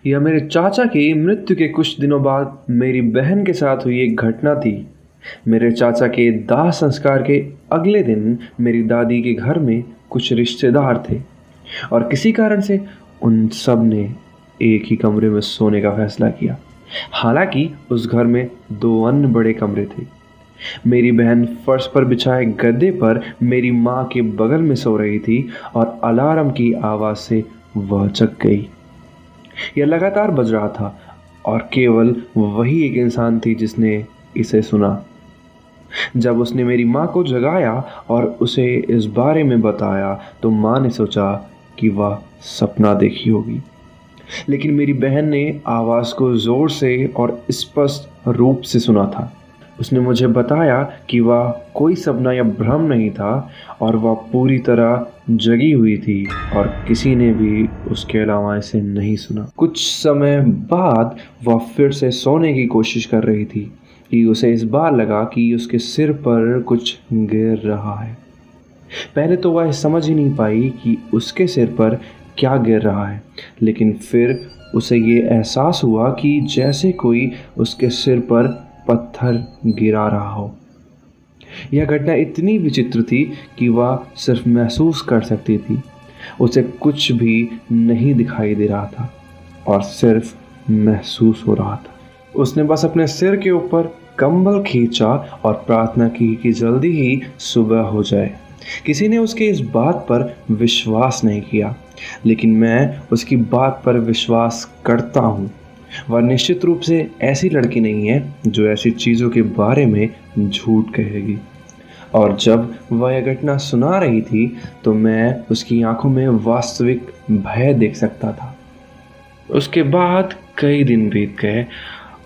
यह मेरे चाचा की मृत्यु के कुछ दिनों बाद मेरी बहन के साथ हुई एक घटना थी। मेरे चाचा के दाह संस्कार के अगले दिन मेरी दादी के घर में कुछ रिश्तेदार थे और किसी कारण से उन सब ने एक ही कमरे में सोने का फैसला किया। हालांकि उस घर में दो अन्य बड़े कमरे थे। मेरी बहन फर्श पर बिछाए गद्दे पर मेरी माँ के बगल में सो रही थी और अलार्म की आवाज़ से वह जग गई। यह लगातार बज रहा था और केवल वही एक इंसान थी जिसने इसे सुना। जब उसने मेरी माँ को जगाया और उसे इस बारे में बताया तो माँ ने सोचा कि वह सपना देखी होगी, लेकिन मेरी बहन ने आवाज़ को ज़ोर से और स्पष्ट रूप से सुना था। उसने मुझे बताया कि वह कोई सपना या भ्रम नहीं था और वह पूरी तरह जगी हुई थी और किसी ने भी उसके अलावा इसे नहीं सुना। कुछ समय बाद वह फिर से सोने की कोशिश कर रही थी कि उसे इस बार लगा कि उसके सिर पर कुछ गिर रहा है। पहले तो वह समझ ही नहीं पाई कि उसके सिर पर क्या गिर रहा है, लेकिन फिर उसे ये एहसास हुआ कि जैसे कोई उसके सिर पर पत्थर गिरा रहा हो। यह घटना इतनी विचित्र थी कि वह सिर्फ महसूस कर सकती थी। उसे कुछ भी नहीं दिखाई दे रहा था और सिर्फ महसूस हो रहा था। उसने बस अपने सिर के ऊपर कंबल खींचा और प्रार्थना की कि जल्दी ही सुबह हो जाए। किसी ने उसके इस बात पर विश्वास नहीं किया, लेकिन मैं उसकी बात पर विश्वास करता हूँ। वह निश्चित रूप से ऐसी लड़की नहीं है जो ऐसी चीज़ों के बारे में झूठ कहेगी। और जब वह यह घटना सुना रही थी तो मैं उसकी आंखों में वास्तविक भय देख सकता था। उसके बाद कई दिन बीत गए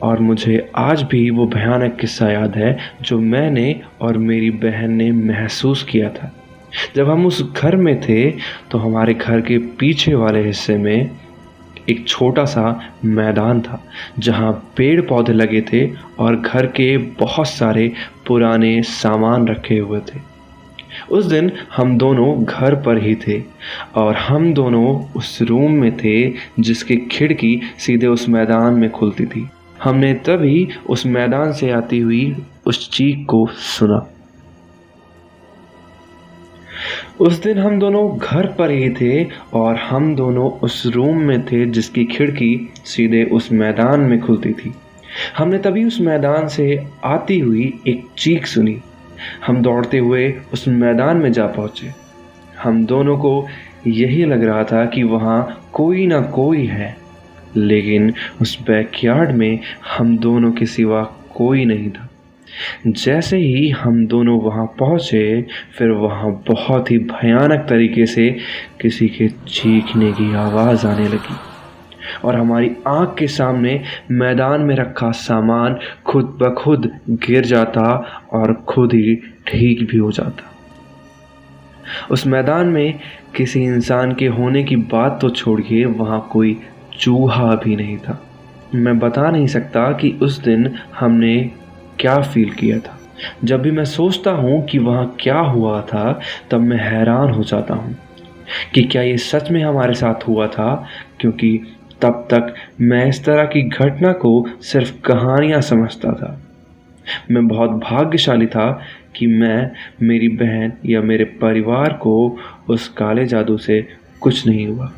और मुझे आज भी वो भयानक किस्सा याद है जो मैंने और मेरी बहन ने महसूस किया था। जब हम उस घर में थे तो हमारे घर के पीछे वाले हिस्से में एक छोटा सा मैदान था जहाँ पेड़ पौधे लगे थे और घर के बहुत सारे पुराने सामान रखे हुए थे। उस दिन हम दोनों घर पर ही थे और हम दोनों उस रूम में थे जिसकी खिड़की सीधे उस मैदान में खुलती थी। हमने तभी उस मैदान से आती हुई उस चीख को सुना। उस दिन हम दोनों घर पर ही थे और हम दोनों उस रूम में थे जिसकी खिड़की सीधे उस मैदान में खुलती थी। हमने तभी उस मैदान से आती हुई एक चीख सुनी। हम दौड़ते हुए उस मैदान में जा पहुंचे। हम दोनों को यही लग रहा था कि वहाँ कोई ना कोई है, लेकिन उस बैकयार्ड में हम दोनों के सिवा कोई नहीं था। जैसे ही हम दोनों वहाँ पहुँचे, फिर वहाँ बहुत ही भयानक तरीके से किसी के चीखने की आवाज़ आने लगी और हमारी आँख के सामने मैदान में रखा सामान खुद ब खुद गिर जाता और खुद ही ठीक भी हो जाता। उस मैदान में किसी इंसान के होने की बात तो छोड़िए, वहाँ कोई चूहा भी नहीं था। मैं बता नहीं सकता कि उस दिन हमने क्या फील किया था। जब भी मैं सोचता हूँ कि वहाँ क्या हुआ था तब मैं हैरान हो जाता हूँ कि क्या ये सच में हमारे साथ हुआ था, क्योंकि तब तक मैं इस तरह की घटना को सिर्फ कहानियाँ समझता था। मैं बहुत भाग्यशाली था कि मैं, मेरी बहन या मेरे परिवार को उस काले जादू से कुछ नहीं हुआ।